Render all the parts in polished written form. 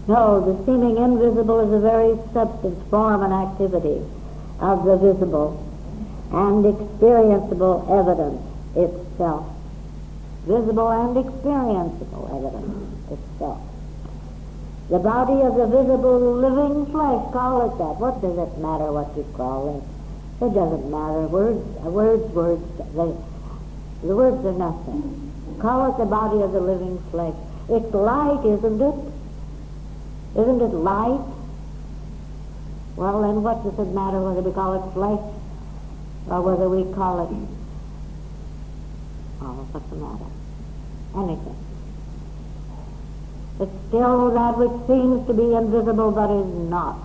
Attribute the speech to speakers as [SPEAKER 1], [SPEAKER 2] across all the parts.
[SPEAKER 1] No, the seeming invisible is the very substance, form, and activity of the visible and experienceable evidence itself. Visible and experienceable evidence itself. The body of the visible living flesh, call it that. What does it matter what you call it? It doesn't matter. Words. The words are nothing. Call it the body of the living flesh. It's light, isn't it? Isn't it light? Well, then what does it matter whether we call it flesh or whether we call it... Oh, what's the matter? Anything. It's still that which seems to be invisible but is not.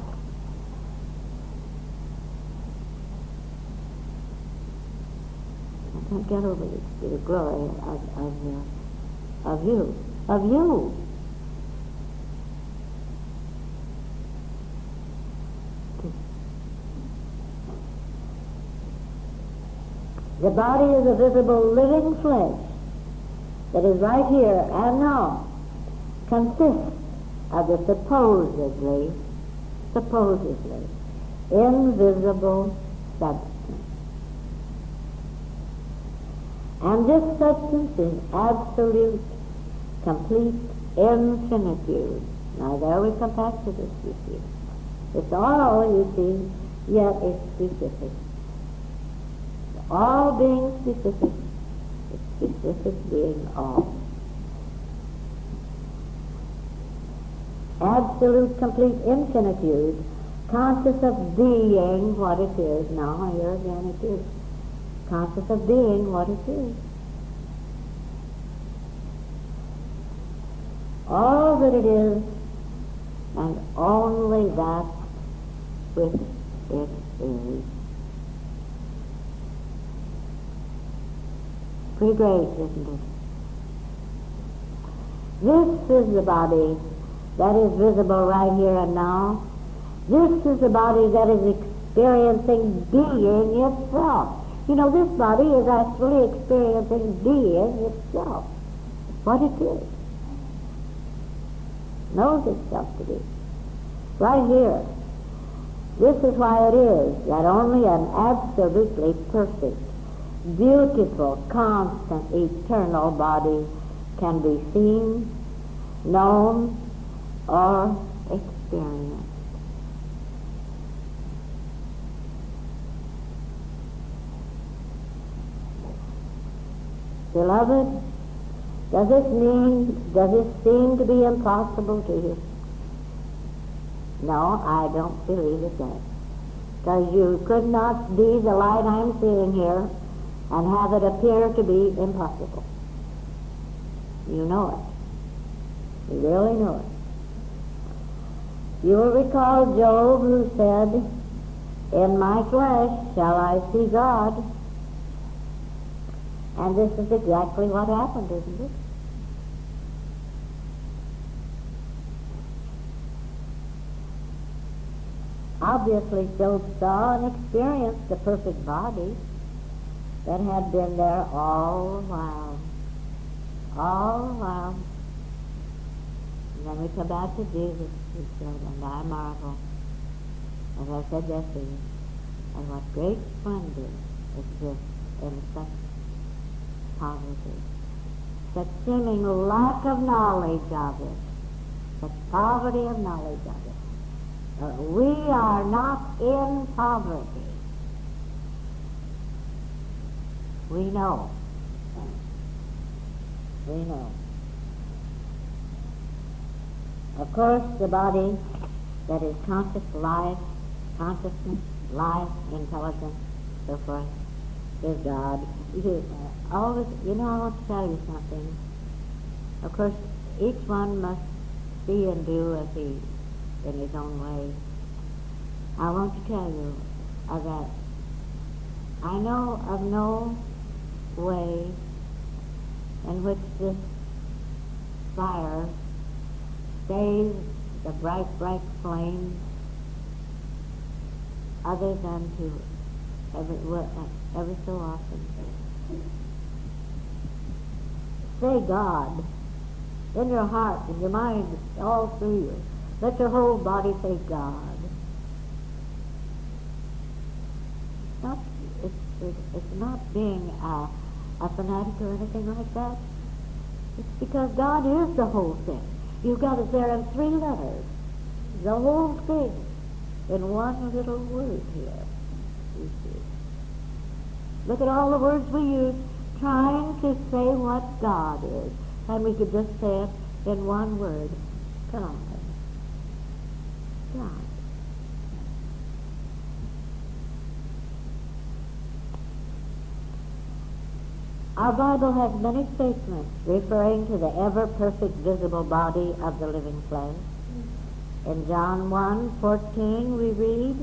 [SPEAKER 1] I can't get over the glory of you. Of you. The body is a visible living flesh that is right here and now consists of the supposedly invisible substance. And this substance is absolute, complete infinitude. Now there we come back to this, you see. It's all, you see, yet it's specific. All being specific, specific being all. Absolute, complete infinitude, conscious of being what it is. Now, here again it is. Conscious of being what it is. All that it is, and only that which it is. Pretty great, isn't it? This is the body that is visible right here and now. This is the body that is experiencing being itself. You know, this body is actually experiencing being itself. What it is. Knows itself to be. Right here. This is why it is that only an absolutely perfect, beautiful, constant, eternal body can be seen, known, or experienced. Beloved, does it seem to be impossible to you? No, I don't believe it does. Because you could not be the light I'm seeing here and have it appear to be impossible. You know it. You really know it. You will recall Job, who said, "In my flesh shall I see God." And this is exactly what happened, isn't it? Obviously, Job saw and experienced the perfect body that had been there all the while. All the while. And then we come back to Jesus, who said, "And I marvel," as I said yesterday, and what great splendor exists in such poverty, such seeming lack of knowledge of it, such poverty of knowledge of it. We are not in poverty. We know. We know. Of course, the body that is conscious life, consciousness, life, intelligence, so forth, is God. Always, I want to tell you something. Of course, each one must see and do as he, in his own way. I want to tell you that I know of no way in which this fire stays the bright, bright flame other than to every so often say God in your heart, in your mind, all through you. Let your whole body say God. It's not being a fanatic or anything like that. It's because God is the whole thing. You've got it there in 3 letters. The whole thing in one little word here. You see. Look at all the words we use trying to say what God is. And we could just say it in one word. God. God. Our Bible has many statements referring to the ever-perfect visible body of the living flesh. In John 1:14 we read,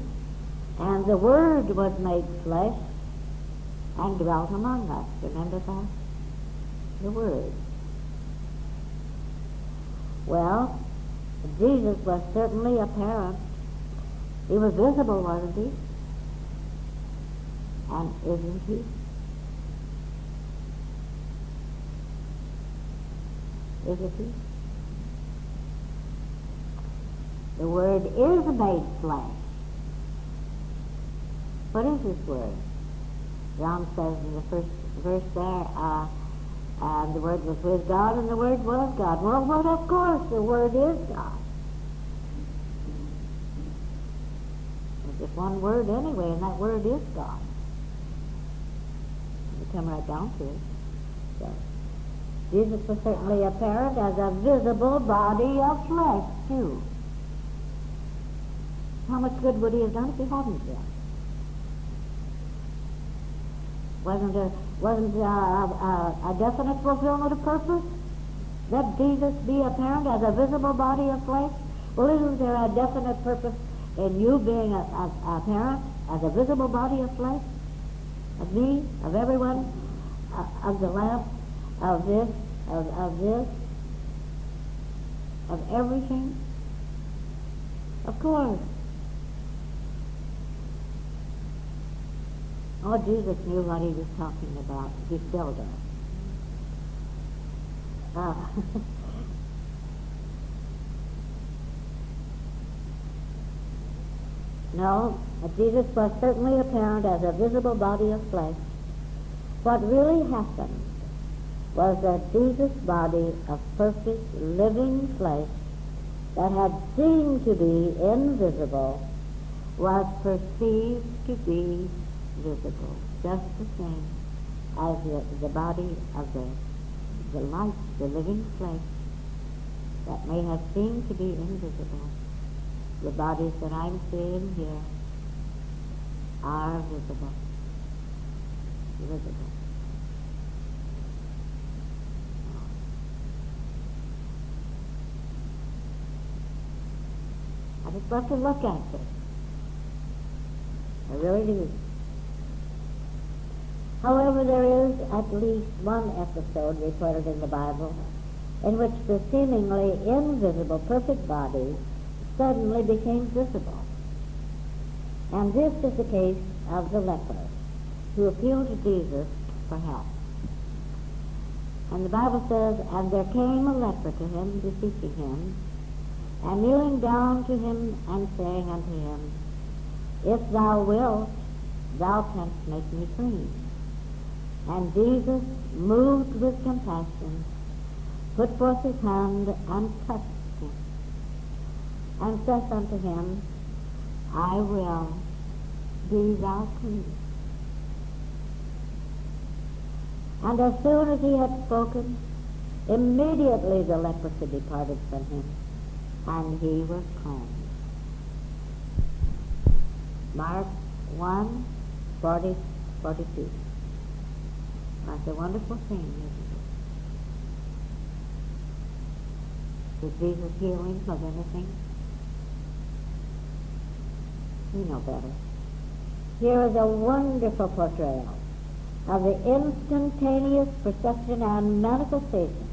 [SPEAKER 1] "And the Word was made flesh and dwelt among us." Remember that? The Word. Well, Jesus was certainly apparent. He was visible, wasn't he? And isn't he? Isn't he? The Word is made flesh. What is this Word? John says in the first verse there, and the Word was with God, and the Word was God. Well, of course, the Word is God. There's just one word anyway, and that word is God. You come right down to it. So, Jesus was certainly apparent as a visible body of flesh, too. How much good would he have done if he hadn't been? Wasn't a definite fulfillment of purpose? Let Jesus be apparent as a visible body of flesh? Well, isn't there a definite purpose in you being apparent as a visible body of flesh? Of me, of everyone, of the lamp, of this, of everything? Of course. Oh, Jesus knew what he was talking about. He still does. No, Jesus was certainly apparent as a visible body of flesh. What really happened was that Jesus' body of perfect living flesh that had seemed to be invisible was perceived to be visible, just the same as the body of the life, the living flesh that may have seemed to be invisible. The bodies that I'm seeing here are visible. Visible. I just love to look at it. I really do. However, there is at least one episode recorded in the Bible in which the seemingly invisible perfect body suddenly became visible. And this is the case of the leper who appealed to Jesus for help. And the Bible says, "And there came a leper to him, beseeching him, and kneeling down to him and saying unto him, If thou wilt, thou canst make me clean. And Jesus, moved with compassion, put forth his hand and touched him, and saith unto him, I will, be thou clean. And as soon as he had spoken, immediately the leprosy departed from him, and he was cleansed." Mark 1:40-42. That's a wonderful thing, isn't it? Did Jesus heal him of anything? We know better. Here is a wonderful portrayal of the instantaneous perception and manifestation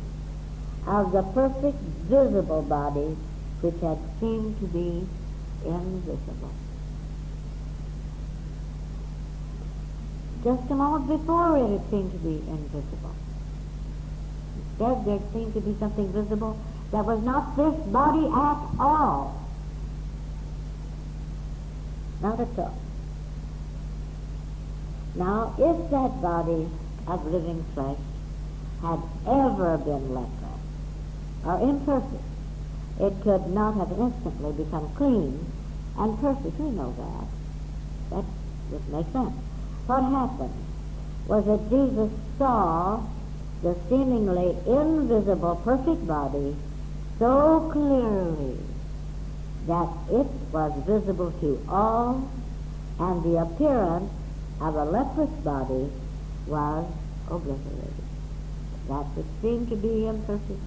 [SPEAKER 1] of the perfect visible body which had seemed to be invisible. Just a moment before it seemed to be invisible. Instead, there seemed to be something visible that was not this body at all. Not at all. Now, if that body of living flesh had ever been leprous or imperfect, it could not have instantly become clean and perfect. We know that. That just makes sense. What happened was that Jesus saw the seemingly invisible perfect body so clearly that it was visible to all, and the appearance of a leprous body was obliterated. That which seemed to be imperfect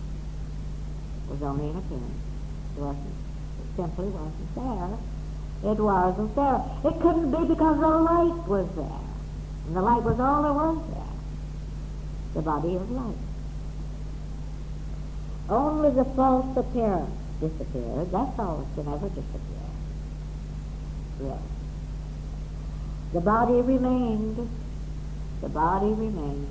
[SPEAKER 1] was only an appearance. It simply wasn't there. It wasn't there. It couldn't be because the light was there. And the light was all there was there. The body of light. Only the false appearance disappeared. That's all that can ever disappear. Really. The body remained. The body remained.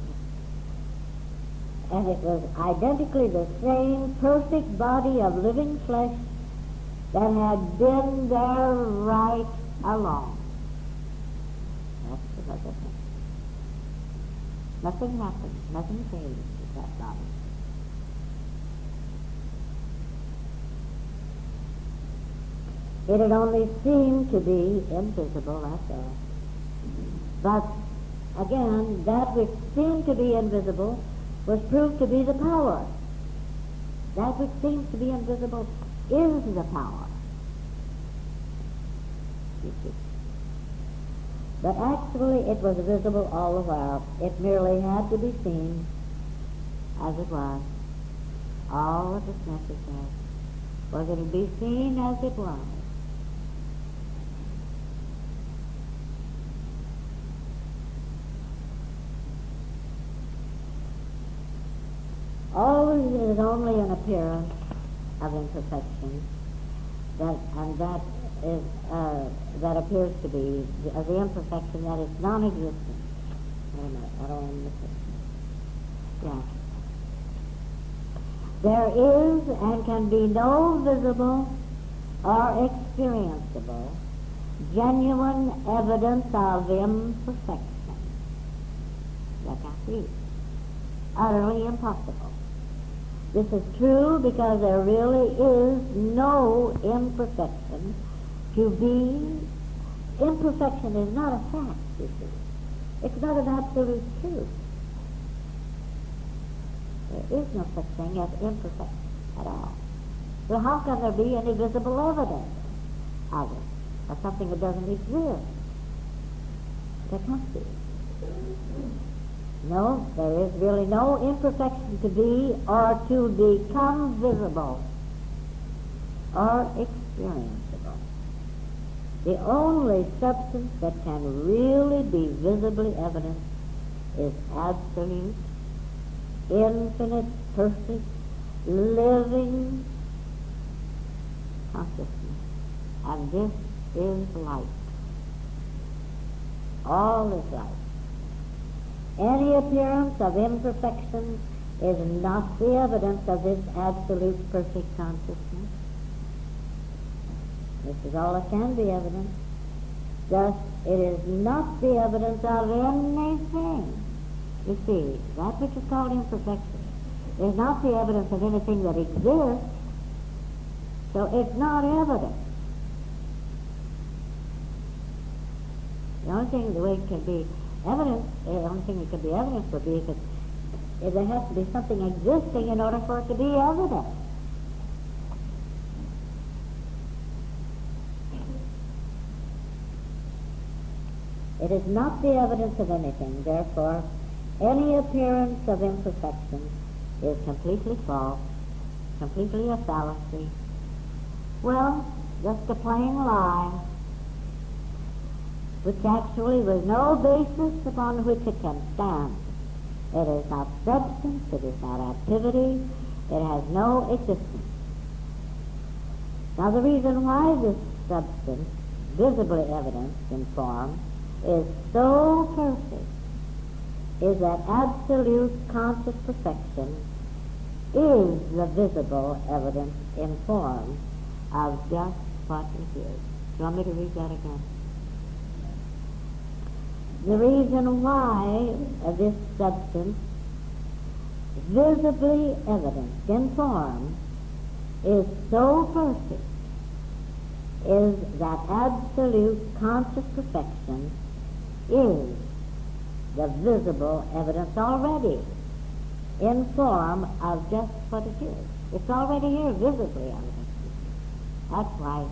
[SPEAKER 1] And it was identically the same perfect body of living flesh that had been there right along. That's another thing. Nothing happened. Nothing changed with that body. It had only seemed to be invisible, that's all. But, again, that which seemed to be invisible was proved to be the power. That which seems to be invisible is the power. You see. But actually it was visible all the while. It merely had to be seen as it was. All that was necessary was that it be seen as it was. Always it is only an appearance of imperfection, that appears to be the imperfection that is non-existent. Wait a minute, I don't want to miss it. Yeah. There is and can be no visible or experienceable genuine evidence of imperfection. That can't be. Utterly impossible. This is true because there really is no imperfection. To be, imperfection is not a fact, you see. It's not an absolute truth. There is no such thing as imperfection at all. So how can there be any visible evidence of it, of something that doesn't exist? There can't be. No, there is really no imperfection to be or to become visible or experienceable. The only substance that can really be visibly evident is absolute, infinite, perfect, living consciousness. And this is light. All is light. Any appearance of imperfection is not the evidence of this absolute perfect consciousness. This is all that can be evidence. Thus, it is not the evidence of anything. You see, that which is called imperfection is not the evidence of anything that exists, so it's not evidence. The only thing the way it can be evidence, the only thing it could be evidence would be if there has to be something existing in order for it to be evident. It is not the evidence of anything. Therefore, any appearance of imperfection is completely false, completely a fallacy. Well, just a plain lie, which actually was no basis upon which it can stand. It is not substance, it is not activity, it has no existence. Now the reason why this substance, visibly evidenced in form, is so perfect is that absolute conscious perfection is the visible evidence in form of just what it is. Do you want me to read that again? The reason why this substance, visibly evidenced in form, is so perfect is that absolute conscious perfection is the visible evidence already in form of just what it is. It's already here, visibly evident. That's why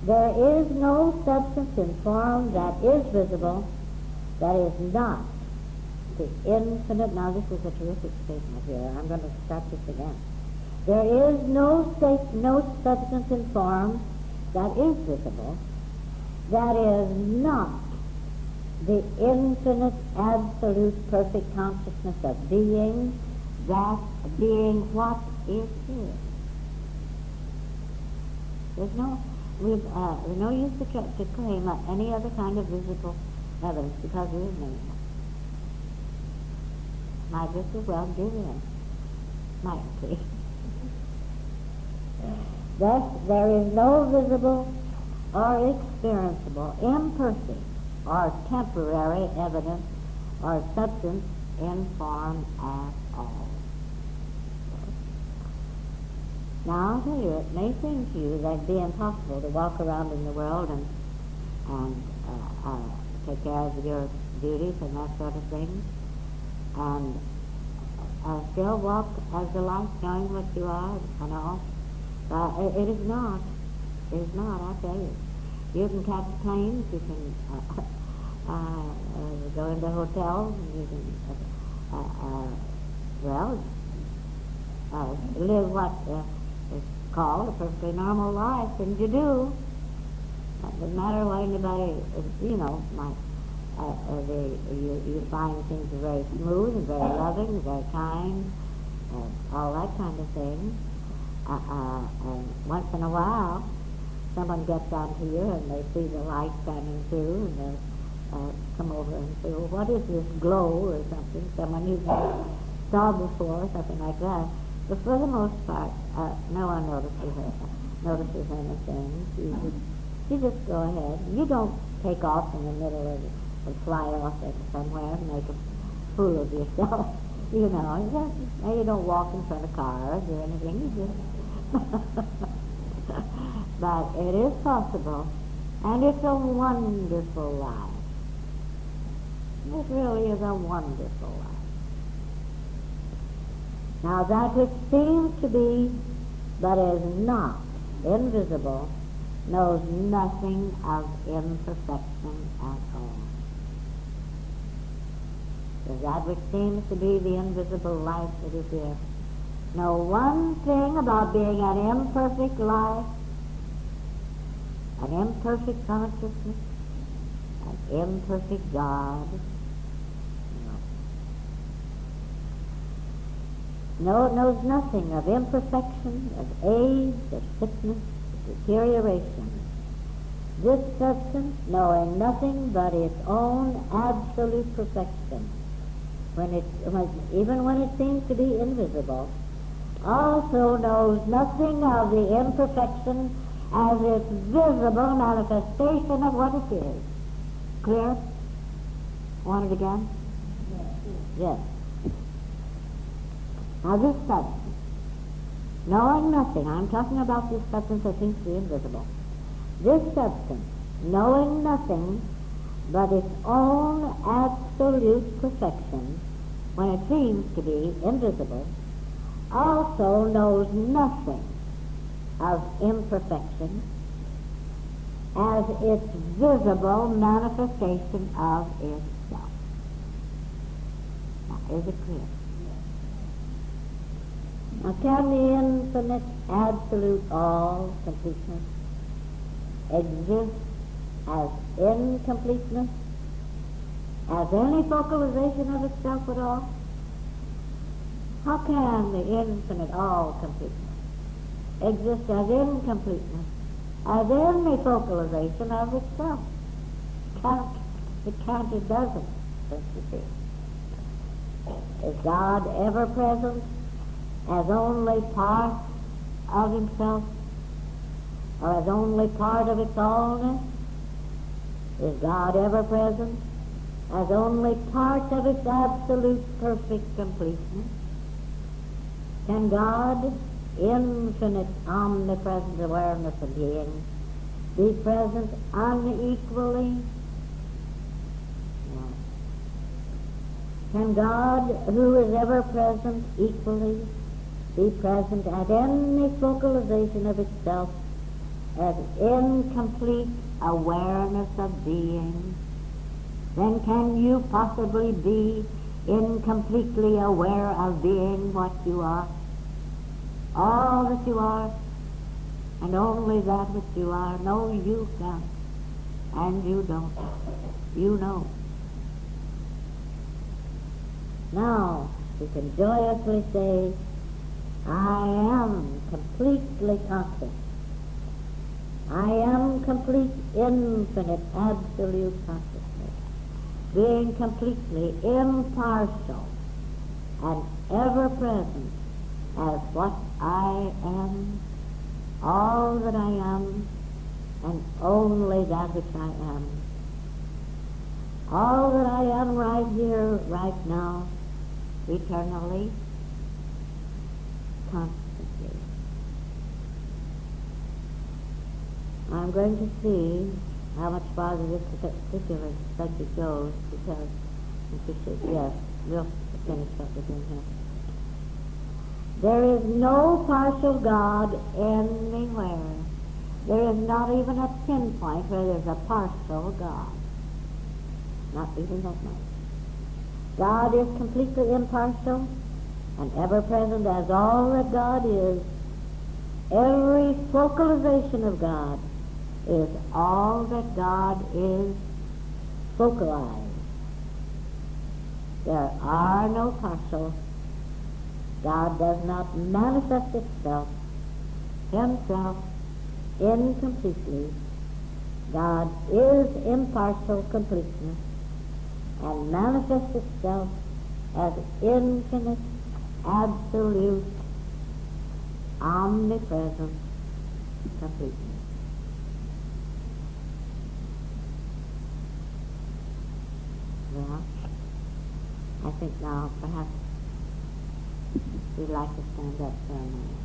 [SPEAKER 1] there is no substance in form that is visible that is not the infinite. Now this is a terrific statement here. I'm going to start this again. There is no substance in form that is visible that is not the infinite, absolute, perfect consciousness of being, that being what it is. There's no use to claim any other kind of visible evidence because there is none. Might just as well give in. Might be. Thus, there is no visible or experienceable, imperfect, or temporary evidence or substance in form at all. Now, I'll tell you, it may seem to you that it'd be impossible to walk around in the world and take care of your duties and that sort of thing, and still walk as the light, knowing what you are and all. It is not. It is not, I tell you. You can catch planes, you can go into hotels, and you can, live what is called a perfectly normal life, and you do. It doesn't matter what anybody, might, you find things are very smooth and very loving and very kind, all that kind of thing. And once in a while, someone gets onto you and they see the light shining through, and they'll come over and say, well, what is this glow or something? Someone you saw before, something like that. But for the most part, no one notices anything. You just go ahead. You don't take off in the middle of it and fly off somewhere and make a fool of yourself. You don't walk in front of cars or anything. You just but it is possible, and it's a wonderful life. It really is a wonderful life. Now that which seems to be, but is not, invisible, knows nothing of imperfection at all. So that which seems to be the invisible life that is here, know one thing about being an imperfect life, an imperfect consciousness, an imperfect God. No, it knows nothing of imperfection, of age, of sickness, of deterioration. This substance, knowing nothing but its own absolute perfection, even when it seems to be invisible, also knows nothing of the imperfection as its visible manifestation of what it is. Clear? Want it again? Yes. Now this substance, knowing nothing, I'm talking about this substance that seems to be invisible. This substance, knowing nothing but its own absolute perfection, when it seems to be invisible, also knows nothing of imperfection as its visible manifestation of itself. Now, is it clear? Now, can the infinite, absolute, all completeness exist as incompleteness, as any focalization of itself at all? How can the infinite, all completeness exist as incompleteness, as any focalization of itself? It doesn't, don't you see? Is God ever present as only part of himself, or as only part of its allness? Is God ever present as only part of its absolute perfect completeness? Can God, infinite omnipresent awareness of being, be present unequally? No. Can God, who is ever present equally, be present at any focalization of itself as incomplete awareness of being? Then can you possibly be incompletely aware of being what you are? All that you are, and only that which you are. No, you can't, and you don't. You know. Now, you can joyously say, I am completely conscious. I am complete, infinite, absolute consciousness, being completely impartial and ever present as what I am, all that I am, and only that which I am. All that I am right here, right now, eternally, constantly. I'm going to see how much farther this particular subject goes, because yes, we'll finish up again here. There is no partial God anywhere. There is not even a pinpoint where there's a partial God. Not even that much. God is completely impartial and ever present as all that God is. Every focalization of God is all that God is focalized. There are no partials. God does not manifest himself incompletely. God is impartial completeness and manifests itself as infinite, absolute, omnipresent completeness. Well, I think now perhaps we'd like to stand up for a minute.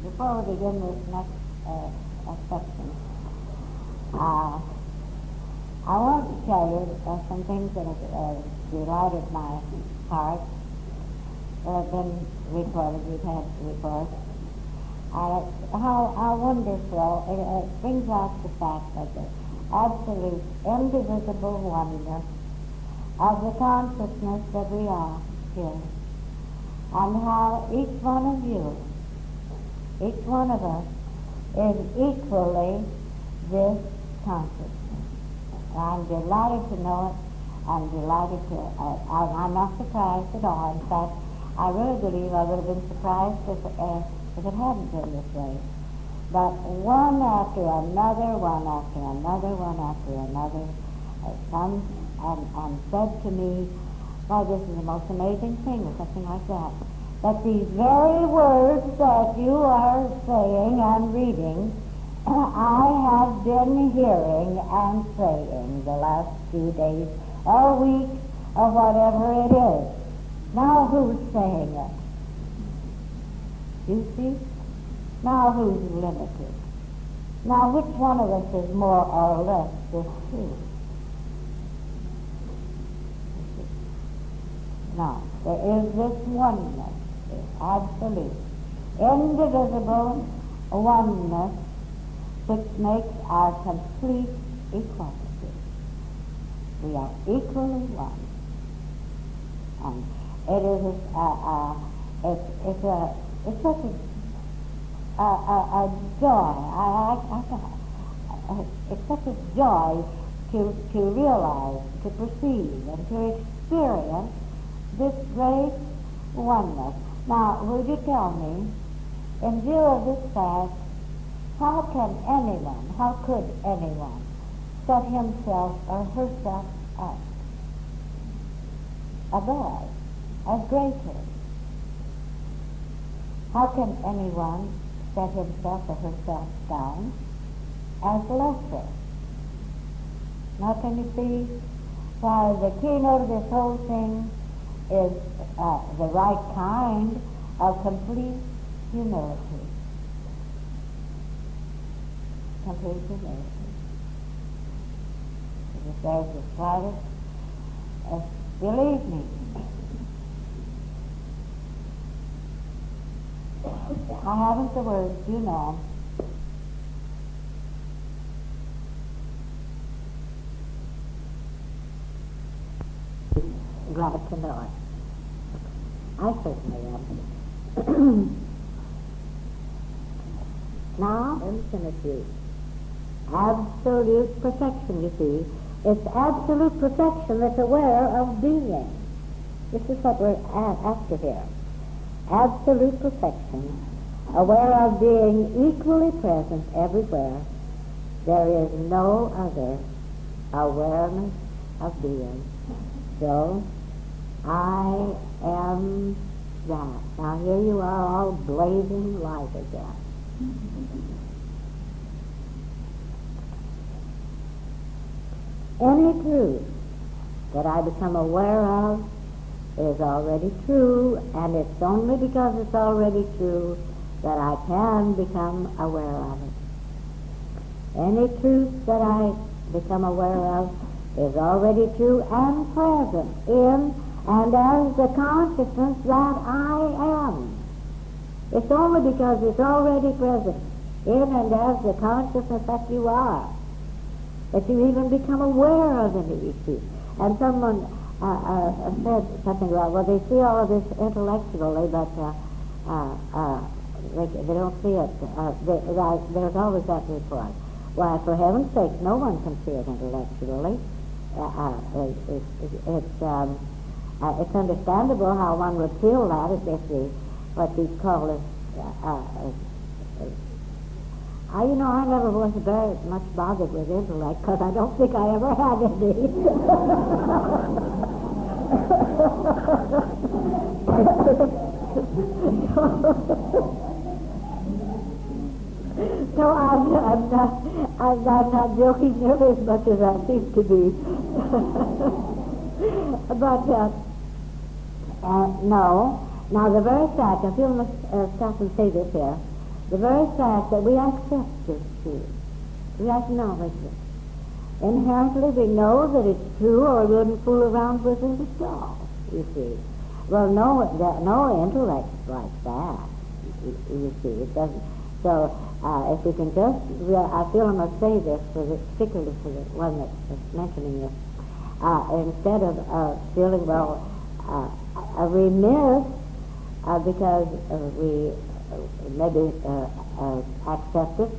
[SPEAKER 1] Before we begin this next section, I want to tell you some things that have delighted my heart that have been reported. We've had reports. How wonderful it brings out the fact that the absolute, indivisible oneness of the consciousness that we are here, and how each one of you, each one of us, is equally this consciousness. I'm delighted to know it. I'm delighted to, I'm not surprised at all. In fact, I really believe I would have been surprised if it hadn't been this way. But one after another comes and said to me, why, this is the most amazing thing, or something like that. That these very words that you are saying and reading, I have been hearing and saying the last few days or week or whatever it is. Now who's saying it? You see? Now who's limited? Now which one of us is more or less this true? Now, there is this oneness, this absolute, indivisible oneness which makes our complete equality. We are equally one. And it is it's such a joy. It's such a joy to realize, to perceive, and to experience this great oneness. Now, would you tell me, in view of this fact, how could anyone set himself or herself up above, as greater. How can anyone set himself or herself down as lesser? Now can you see why the keynote of this whole thing is the right kind of complete humility. Complete humility. If there's the slightest, believe me, I haven't the words, you know. Glad to know it. I certainly am. Now, infinity. Absolute perfection, you see. It's absolute perfection that's aware of being. This is what we're after here. Absolute perfection, aware of being equally present everywhere. There is no other awareness of being. So, I am that. Now here you are all blazing light again. Any truth that I become aware of is already true, and it's only because it's already true that I can become aware of it. Any truth that I become aware of is already true and present in and as the consciousness that I am. It's only because it's already present in and as the consciousness that you are that you even become aware of any issue. And someone said something about, well, they see all of this intellectually, but they don't see it. There's always that report. Why, for heaven's sake, no one can see it intellectually. It's understandable how one would feel that if they what you call this. You know, I never was very much bothered with intellect because I don't think I ever had any. No, I'm not joking nearly as much as I seem to be. But, no. Now, the very fact, I feel I must stop and say this here, the very fact that we accept this truth, we acknowledge it. Inherently, we know that it's true, or we wouldn't fool around with it at all, you see. Well, no intellect like that, you see. It doesn't. So, if we can just, I feel I must say this, particularly for the one that's mentioning this, instead of feeling, well, remiss, because we maybe accept it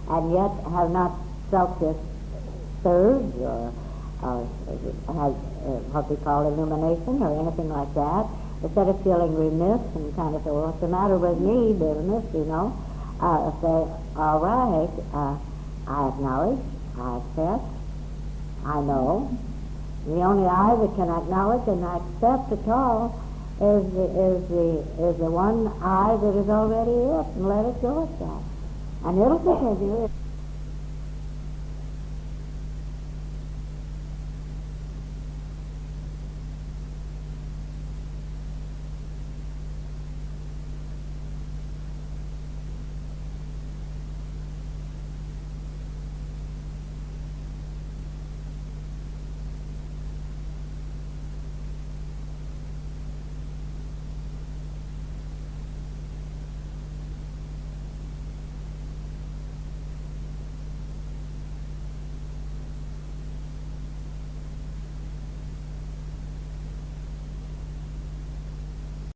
[SPEAKER 1] and yet have not felt this surge or had what we call illumination or anything like that. Instead of feeling remiss and kind of say, well, what's the matter with me, business, you know, say, all right, I acknowledge, I accept, I know. The only I that can acknowledge and accept at all is the one I that is already it, and let it go at that. And it'll continue.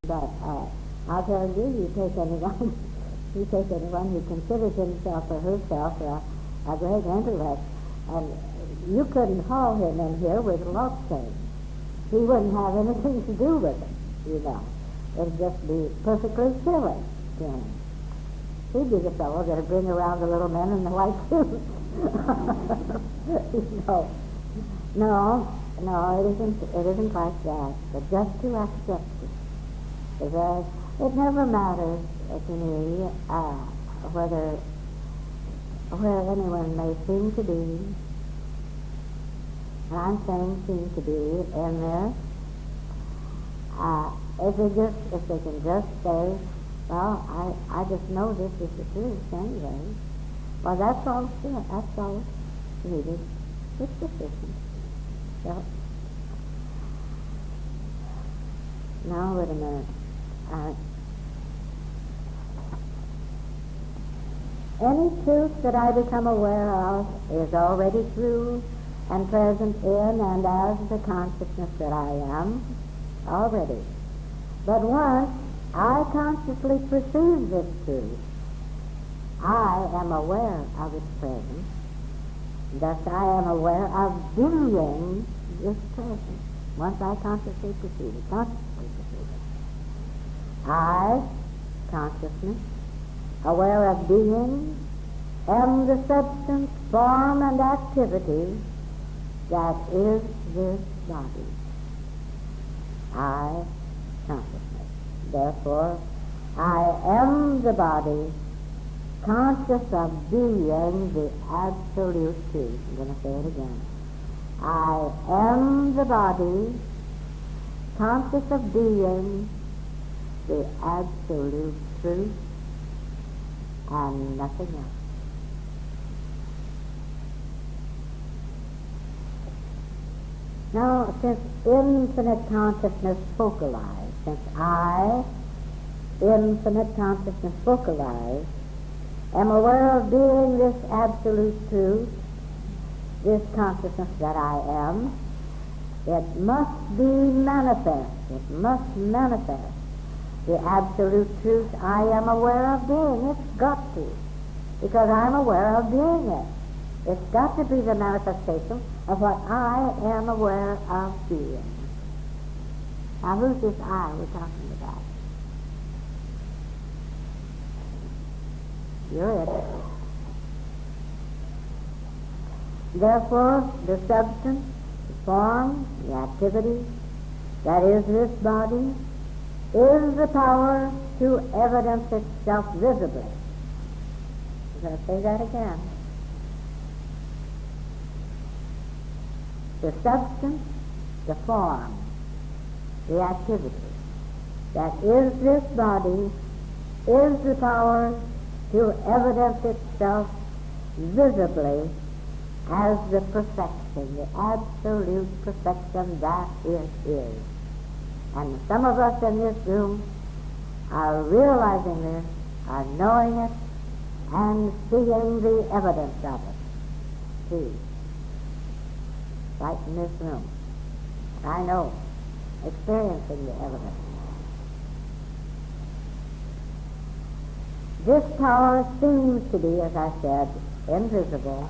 [SPEAKER 1] But I'll tell you, you take anyone who considers himself or herself a great intellect, and you couldn't haul him in here with a love chain. He wouldn't have anything to do with it, you know. It'd just be perfectly silly to him. He'd be the fellow that'd bring around the little men in the white suits. No, no, it isn't like that. But just to accept it. It never matters to me where anyone may seem to be, and I'm saying seem to be in there. If they can just say, well, I just know this is the truth anyway. Well, that's all needed. It's sufficient. So, now wait a minute. Any truth that I become aware of is already true and present in and as the consciousness that I am already. But once I consciously perceive this truth, I am aware of its presence. Thus I am aware of being this presence. Once I consciously perceive it, I, consciousness, aware of being, am the substance, form, and activity that is this body. I, consciousness. Therefore, I am the body, conscious of being the absolute truth. I'm going to say it again. I am the body, conscious of being the absolute truth and nothing else. Now, since infinite consciousness focalized, since I, infinite consciousness focalized, am aware of being this absolute truth, this consciousness that I am, it must be manifest. It must manifest the absolute truth I am aware of being. It's got to, because I'm aware of being it. It's got to be the manifestation of what I am aware of being. Now, who's this I we're talking about? You're it. Therefore, the substance, the form, the activity that is this body is the power to evidence itself visibly. I'm going to say that again. The substance, the form, the activity that is this body is the power to evidence itself visibly as the perfection, the absolute perfection that it is. And some of us in this room are realizing this, are knowing it, and seeing the evidence of it, too. Right in this room. I know, experiencing the evidence. This power seems to be, as I said, invisible.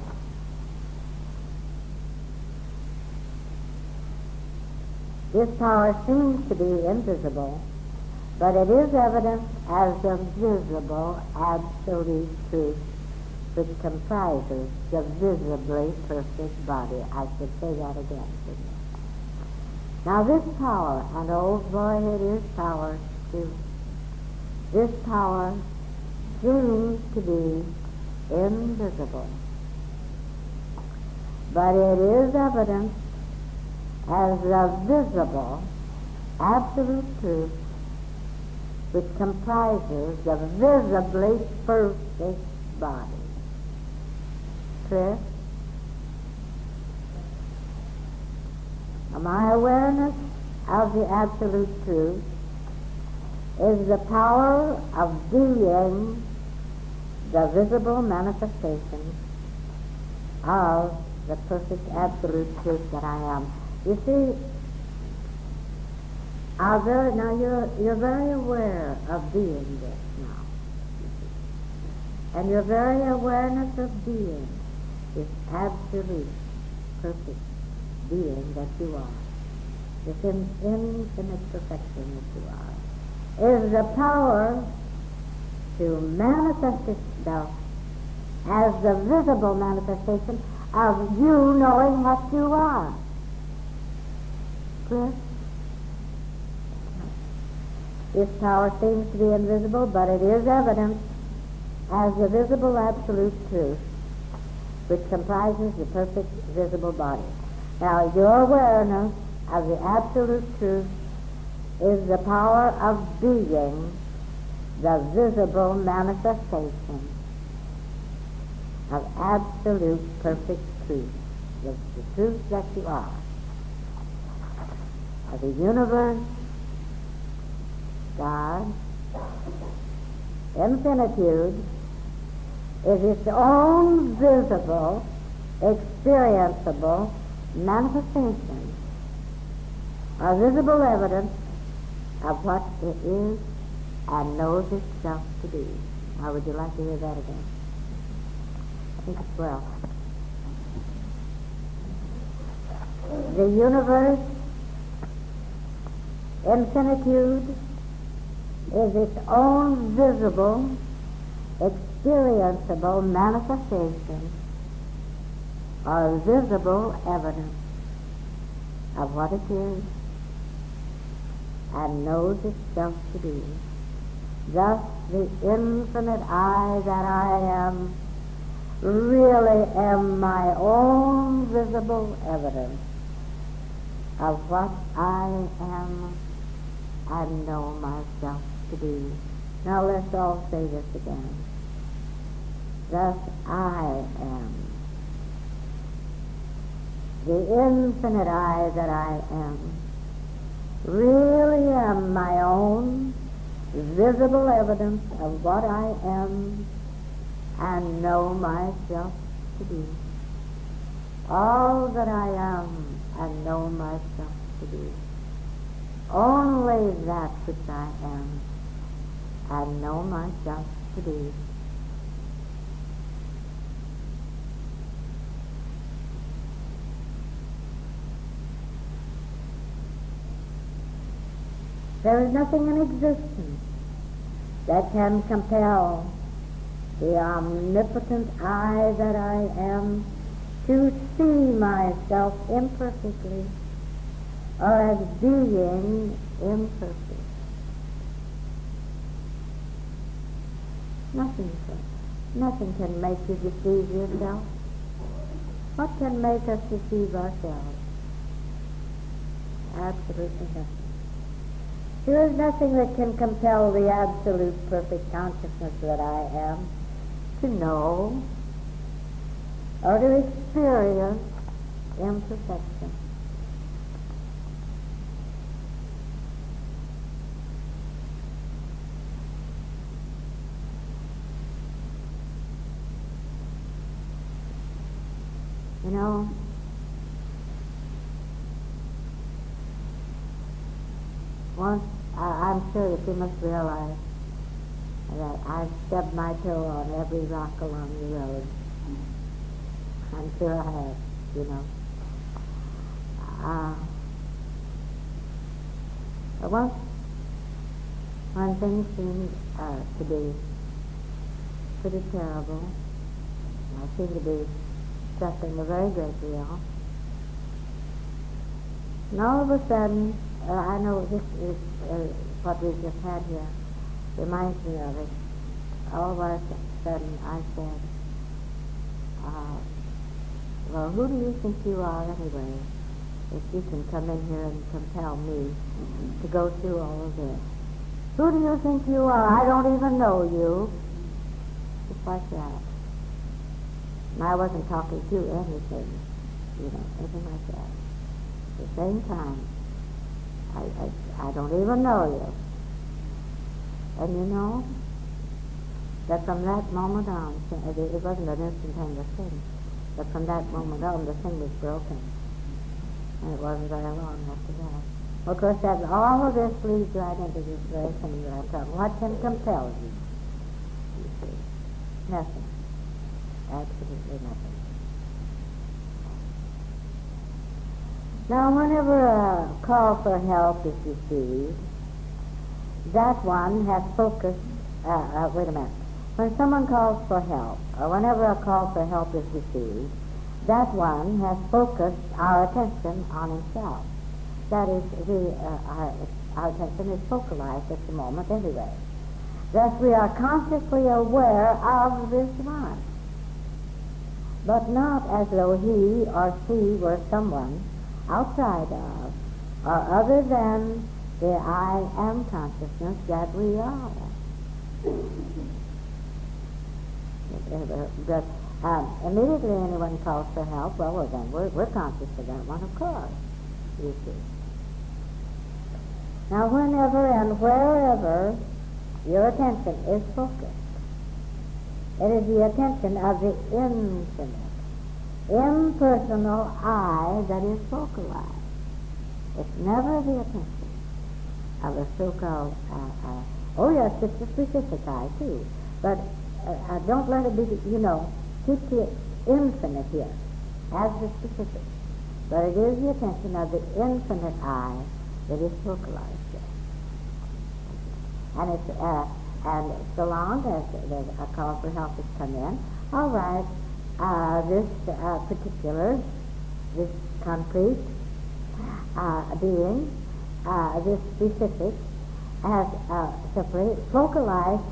[SPEAKER 1] This power seems to be invisible, but it is evident as the visible absolute truth which comprises the visibly perfect body. I should say that again. Now this power, and oh boy, it is power too. This power seems to be invisible, but it is evident as the visible absolute truth which comprises the visibly perfect body. Clear? My awareness of the absolute truth is the power of being the visible manifestation of the perfect absolute truth that I am. You see, now you're very aware of being this now. And your very awareness of being this absolute, perfect being that you are, this infinite perfection that you are, is the power to manifest itself as the visible manifestation of you knowing what you are. Clear? This power seems to be invisible, but it is evident as the visible absolute truth, which comprises the perfect visible body. Now, your awareness of the absolute truth is the power of being the visible manifestation of absolute perfect truth, the truth that you are. Of the universe, God, infinitude, is its own visible, experienceable manifestation, a visible evidence of what it is and knows itself to be. How would you like to hear that again? I think it's well. The universe, infinitude, is its own visible, experienceable manifestation or visible evidence of what it is and knows itself to be. Thus, the infinite I that I am really am my own visible evidence of what I am and know myself to be. Now let's all say this again. Thus I am. The infinite I that I am really am my own visible evidence of what I am and know myself to be. All that I am and know myself to be. Only that which I am and know myself to be. There is nothing in existence that can compel the omnipotent I that I am to see myself imperfectly or as being imperfect. Nothing can make you deceive yourself. What can make us deceive ourselves? Absolutely nothing. There is nothing that can compel the absolute perfect consciousness that I am to know or to experience imperfection. You know, once, I'm sure that you must realize that I've stubbed my toe on every rock along the road. I'm sure I have, you know. But once, when things seemed to be pretty terrible, I seemed to be suffering a very great deal, and all of a sudden, I know this is what we've just had here reminds me of it. All of a sudden I said, well, who do you think you are anyway, if you can come in here and compel me to go through all of this? Who do you think you are? I don't even know you. Just like that. And I wasn't talking to anything, you know, anything like that. At the same time, I don't even know you. And you know, that from that moment on, it wasn't an instantaneous thing, but from that moment on, the thing was broken. And it wasn't very long after that. Well, of course, that, all of this leads right into this very thing that I'm talking. What can compel you see? Nothing. Absolutely nothing. Now, whenever a call for help is received, that one has focused, wait a minute. When someone calls for help, or whenever a call for help is received, that one has focused our attention on himself. That is, our attention is focalized at the moment anyway. Thus we are consciously aware of this one, but not as though he or she were someone outside of or other than the I am consciousness that we are. But immediately anyone calls for help, well then we're conscious of that one, of course, you see. Now whenever and wherever your attention is focused, it is the attention of the infinite, impersonal I that is focalized. It's never the attention of a so-called, oh yes, it's a specific I too, but don't let it be, keep the infinite here as the specific. But it is the attention of the infinite I that is focalized there. And it's, and so long as a call for help has come in, all right, this particular, this concrete being, this specific, has simply focalized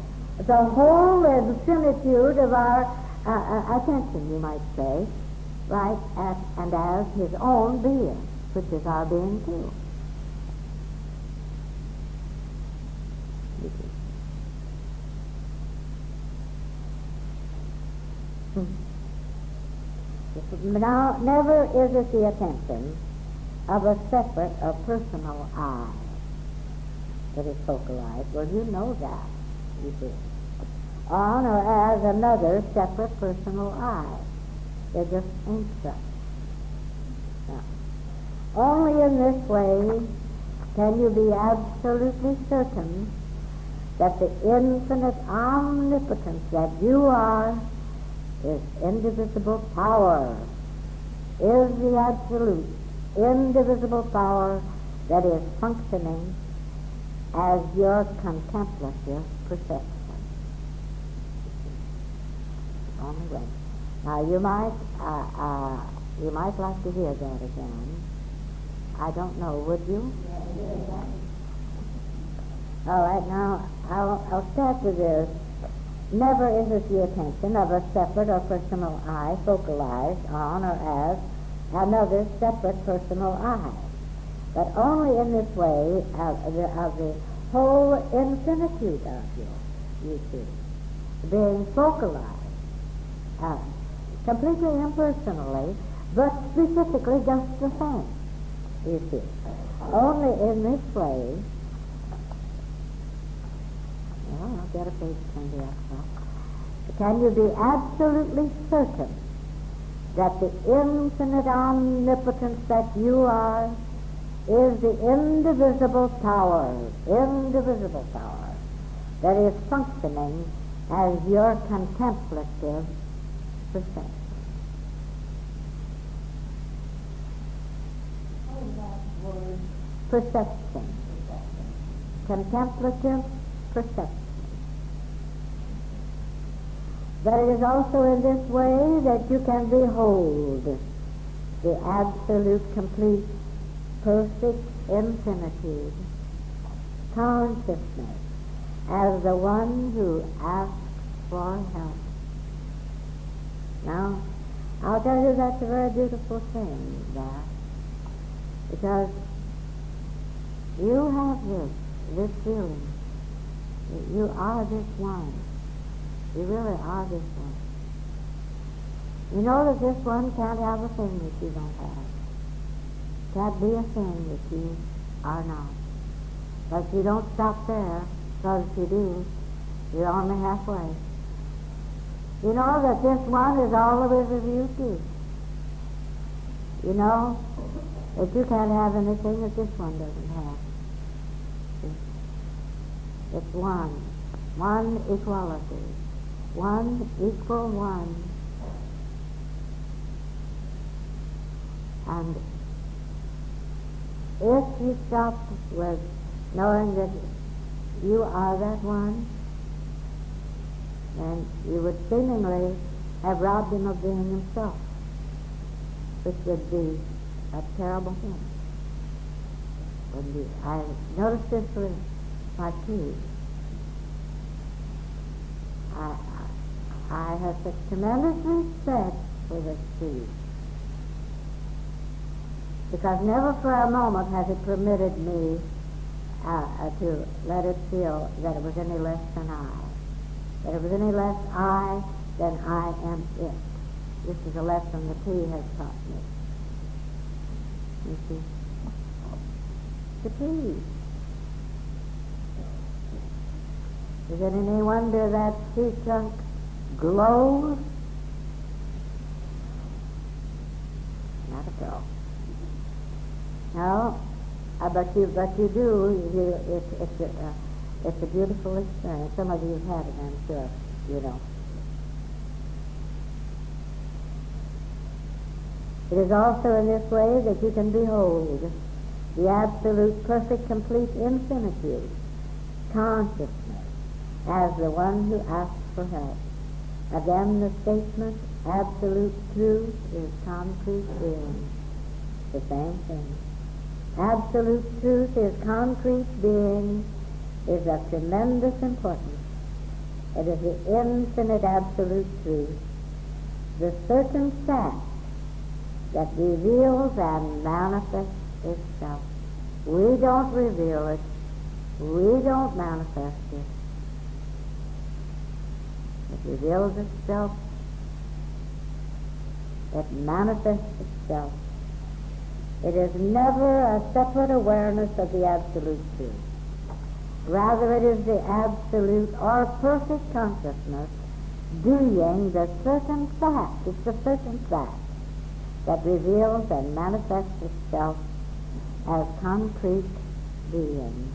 [SPEAKER 1] the whole infinitude of our attention, you might say, right, and as his own being, which is our being too. Now, never is it the attention of a separate or personal I that is focalized. Well, you know that, you see. On or as another separate personal I. There just ain't such. Now, only in this way can you be absolutely certain that the infinite omnipotence that you are is indivisible power, is the absolute indivisible power that is functioning as your contemplative perception. Only way. Now you might like to hear that again. I don't know, would you? All right, now I'll start with this. Never is it the attention of a separate or personal I focalized on or as another separate personal I, but only in this way of the whole infinitude of you see, being focalized, completely impersonally, but specifically just the same, you see. Only in this way. Well, I'll get a page turned up. Can you be absolutely certain that the infinite omnipotence that you are is the indivisible power that is functioning as your contemplative perception? Perception. Contemplative perception. But it is also in this way that you can behold the absolute, complete, perfect infinitude, consciousness, as the one who asks for help. Now, I'll tell you that's a very beautiful thing, that, because you have this feeling that you are this one. You really are this one. You know that this one can't have a thing that you don't have. Can't be a thing that you are not. But you don't stop there, because if you do, you're only halfway. You know that this one is all there is of you too. You know that you can't have anything that this one doesn't have. It's one equality. One equal one. And if you stop with knowing that you are that one, then you would seemingly have robbed him of being himself. which would be a terrible thing. I noticed this with my keys. I have such tremendous respect for this key, because never for a moment has it permitted me to let it feel that it was any less than I, that it was any less I than I am it. This is a lesson the key has taught me. You see? The key. Is it any wonder that sea trunk glows? Not at all. No, but you do. It's a beautiful experience. Some of you have had it, I'm sure. You know. It is also in this way that you can behold the absolute, perfect, complete infinitude, consciousness, as the one who asks for help. Again, the statement, absolute truth is concrete being. The same thing. Absolute truth is concrete being, is of tremendous importance. It is the infinite absolute truth, the certain fact that reveals and manifests itself. We don't reveal it. We don't manifest it. It reveals itself. It manifests itself. It is never a separate awareness of the absolute truth. Rather, it is the absolute or perfect consciousness doing the certain fact. It's the certain fact that reveals and manifests itself as concrete being.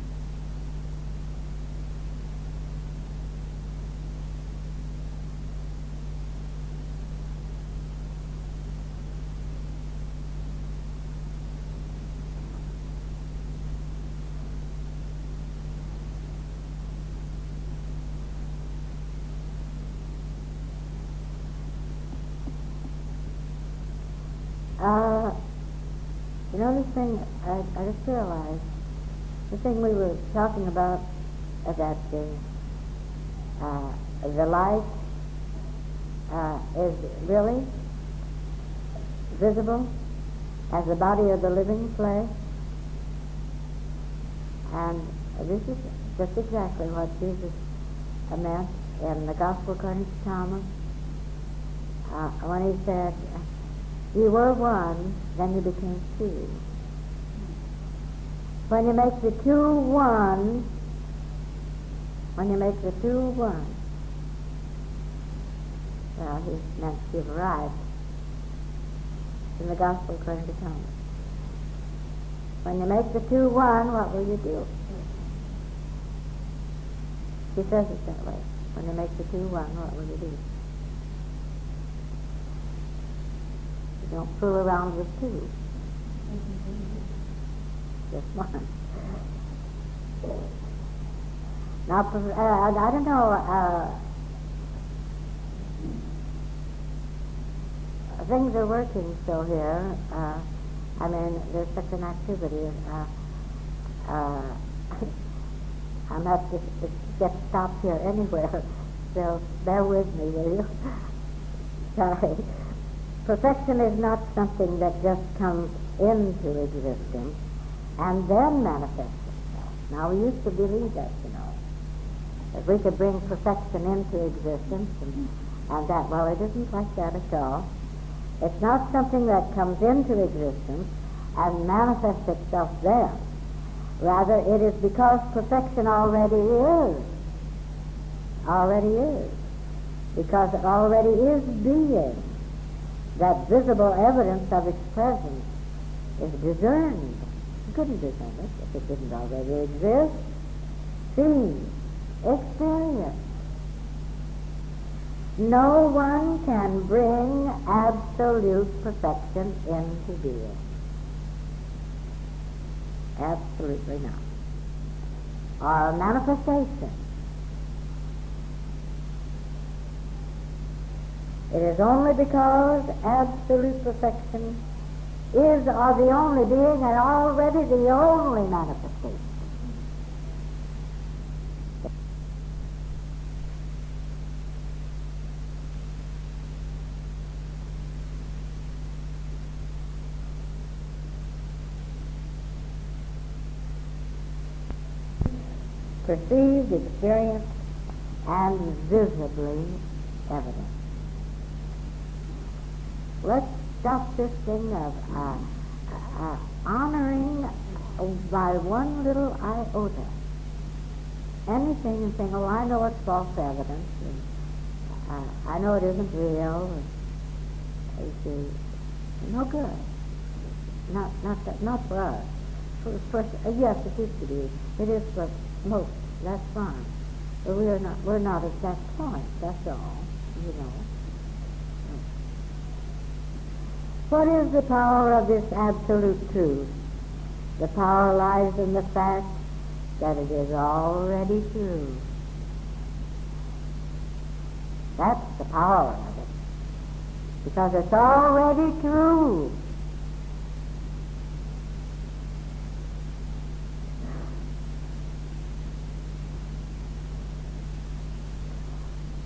[SPEAKER 1] You know, this thing, I just realized, the thing we were talking about, that the light is really visible as the body of the living flesh. And this is just exactly what Jesus meant in the Gospel according to Thomas, when he said, you were one, then you became two. When you make the two one, well, he meant you've arrived in the Gospel according to Thomas. When you make the two one, what will you do? He says it that way. When you make the two one, what will you do? Don't fool around with two. Just one. Now, I don't know, things are working still here. I mean, there's such an activity. I'm not to get stopped here anywhere, so bear with me, will you? Sorry. Perfection is not something that just comes into existence and then manifests itself. Now, we used to believe that, you know, that we could bring perfection into existence and that, well, it isn't like that at all. It's not something that comes into existence and manifests itself then. Rather, it is because perfection already is. Because it already is being. That visible evidence of its presence is discerned. You couldn't discern it if it didn't already exist. Seen, experienced. No one can bring absolute perfection into being. Absolutely not. Or manifestation. It is only because absolute perfection is or the only being and already the only manifestation. Perceived, experienced, and visibly evident. Let's stop this thing of honoring by one little iota anything and saying, oh, I know it's false evidence, and I know it isn't real. You see, no good. Not for us. Yes, it used to be. It is for most. That's fine. But we're not at that point. That's all. You know. What is the power of this absolute truth? The power lies in the fact that it is already true. That's the power of it. Because it's already true.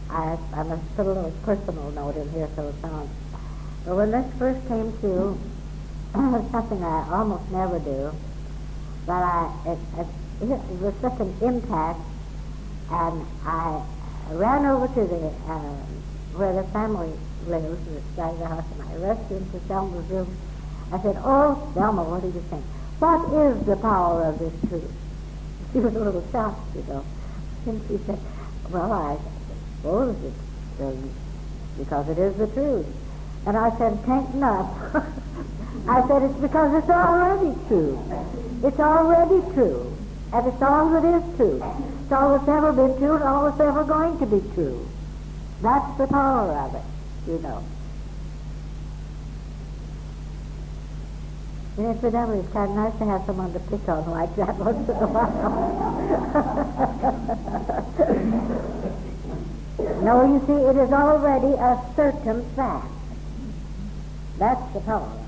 [SPEAKER 1] I must put a little personal note in here so it sounds. But when this first came to, something I almost never do, but it was such an impact, and I ran over to the where the family lives, the side of the house, and I rushed into Thelma's room. I said, "Oh, Thelma, what do you think? What is the power of this truth?" She was a little shocked, you know, and she said, "Well, I suppose it's because it is the truth." And I said, "'Tain't enough." I said, "It's because it's already true. It's already true. And it's all that is true. It's all that's ever been true and all that's ever going to be true. That's the power of it, you know." And incidentally, it's kind of nice to have someone to pick on like that once in a while. No, you see, it is already a certain fact. That's the power of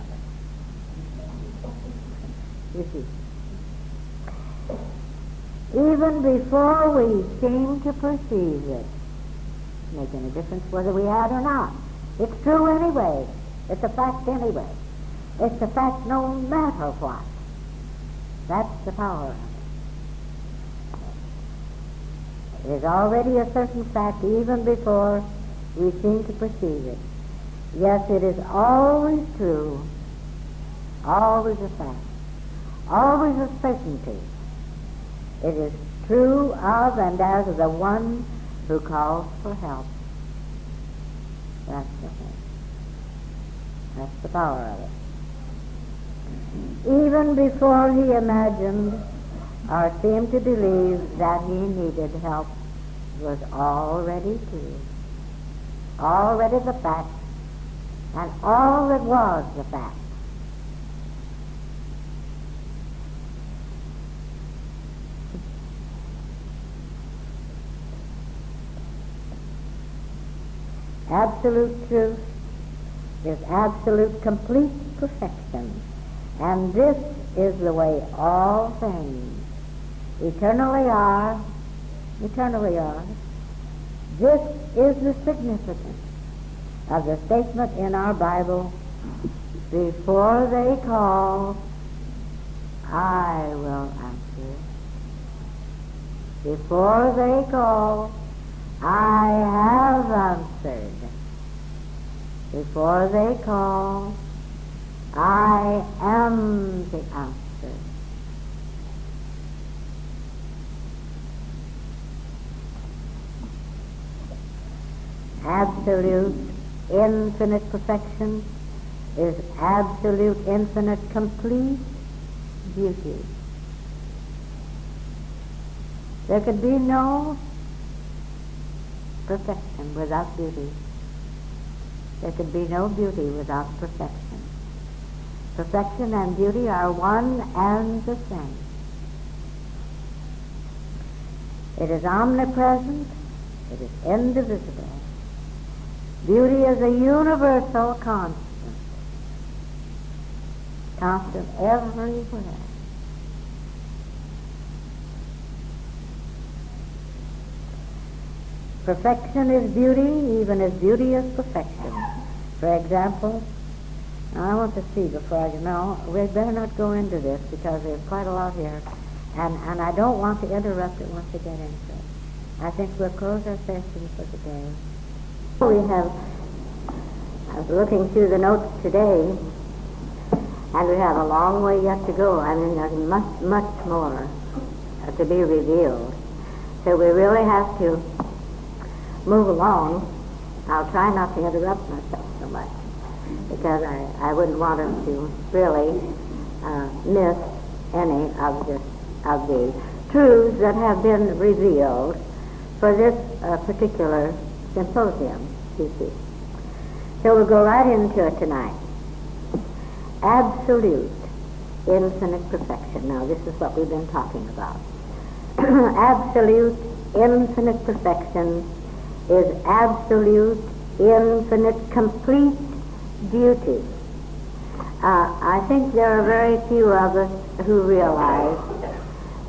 [SPEAKER 1] it. You see. Even before we seem to perceive it, making a difference whether we had or not. It's true anyway. It's a fact anyway. It's a fact no matter what. That's the power of it. It is already a certain fact even before we seem to perceive it. Yes, it is always true, always a fact, always a certainty. It is true of and as the one who calls for help. That's the thing. That's the power of it. Even before he imagined or seemed to believe that he needed help, was already true. Already the fact, and all that was the fact. Absolute truth is absolute complete perfection, and this is the way all things eternally are. This is the significance of the statement in our Bible, before they call, I will answer. Before they call, I have answered. Before they call, I am the answer. Absolute infinite perfection is absolute infinite complete beauty. There could be no perfection without beauty. There could be no beauty without perfection. Perfection and beauty are one and the same. It is omnipresent. It is indivisible. Beauty is a universal constant. constant everywhere. Perfection is beauty, even as beauty is perfection. For example, now I want to see before I we better not go into this because there's quite a lot here, and I don't want to interrupt it once we get into it. I think we'll close our session for today. I was looking through the notes today, and we have a long way yet to go. I mean, there's much, much more to be revealed. So we really have to move along. I'll try not to interrupt myself so much, because I wouldn't want us to really miss any of the truths that have been revealed for this particular symposium, you see. So we'll go right into it tonight. Absolute infinite perfection. Now this is what we've been talking about. Absolute infinite perfection is absolute infinite complete beauty. I think there are very few of us who realize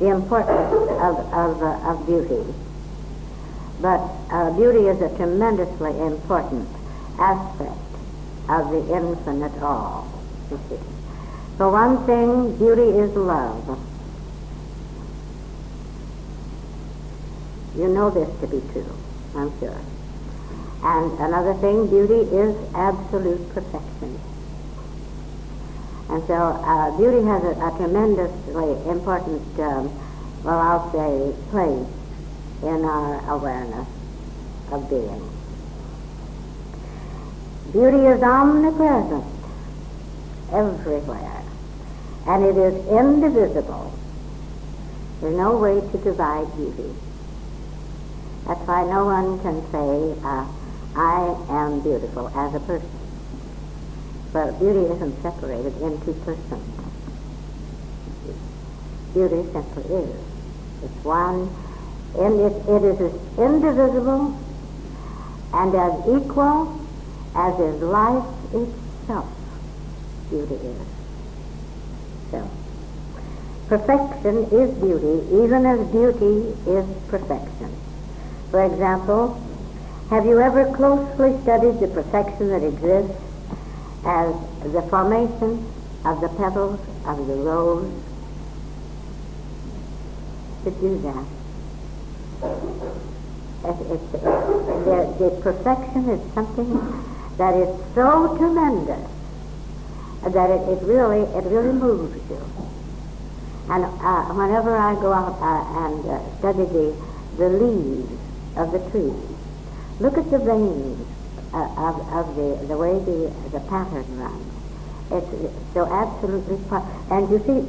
[SPEAKER 1] the importance of beauty. But beauty is a tremendously important aspect of the infinite all, you see. For one thing, beauty is love. You know this to be true, I'm sure. And another thing, beauty is absolute perfection. And so beauty has a tremendously important, I'll say, place in our awareness of being. Beauty is omnipresent everywhere, and it is indivisible. There's no way to divide beauty. That's why no one can say, I am beautiful as a person. But beauty isn't separated into persons. Beauty simply is. It's one, and it is as indivisible and as equal as is life itself. Beauty is. So, perfection is beauty, even as beauty is perfection. For example, have you ever closely studied the perfection that exists as the formation of the petals of the rose? To do that. The perfection is something that is so tremendous that it really moves you. And whenever I go out and study the leaves of the trees, look at the veins of the way the pattern runs. It's so absolutely, and you see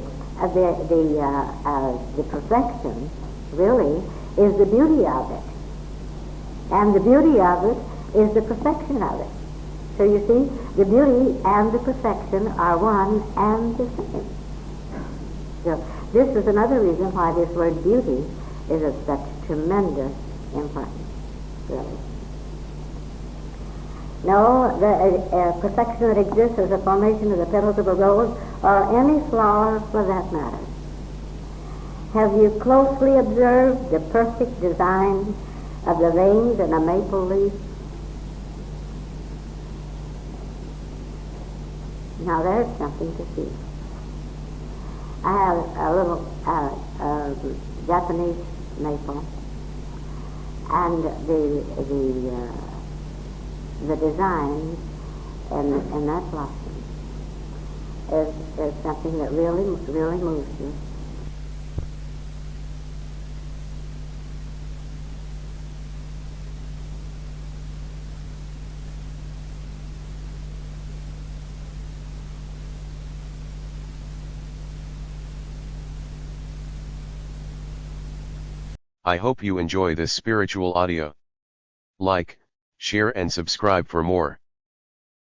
[SPEAKER 1] the perfection really is the beauty of it, and the beauty of it is the perfection of it. So you see, the beauty and the perfection are one and the same. So this is another reason why this word beauty is of such tremendous importance, really. No, the perfection that exists as a formation of the petals of a rose, or any flower for that matter. Have you closely observed the perfect design of the veins in a maple leaf? Now there's something to see. I have a little Japanese maple, and the design in that blossom is something that really moves you.
[SPEAKER 2] I hope you enjoy this spiritual audio. Like, share and subscribe for more.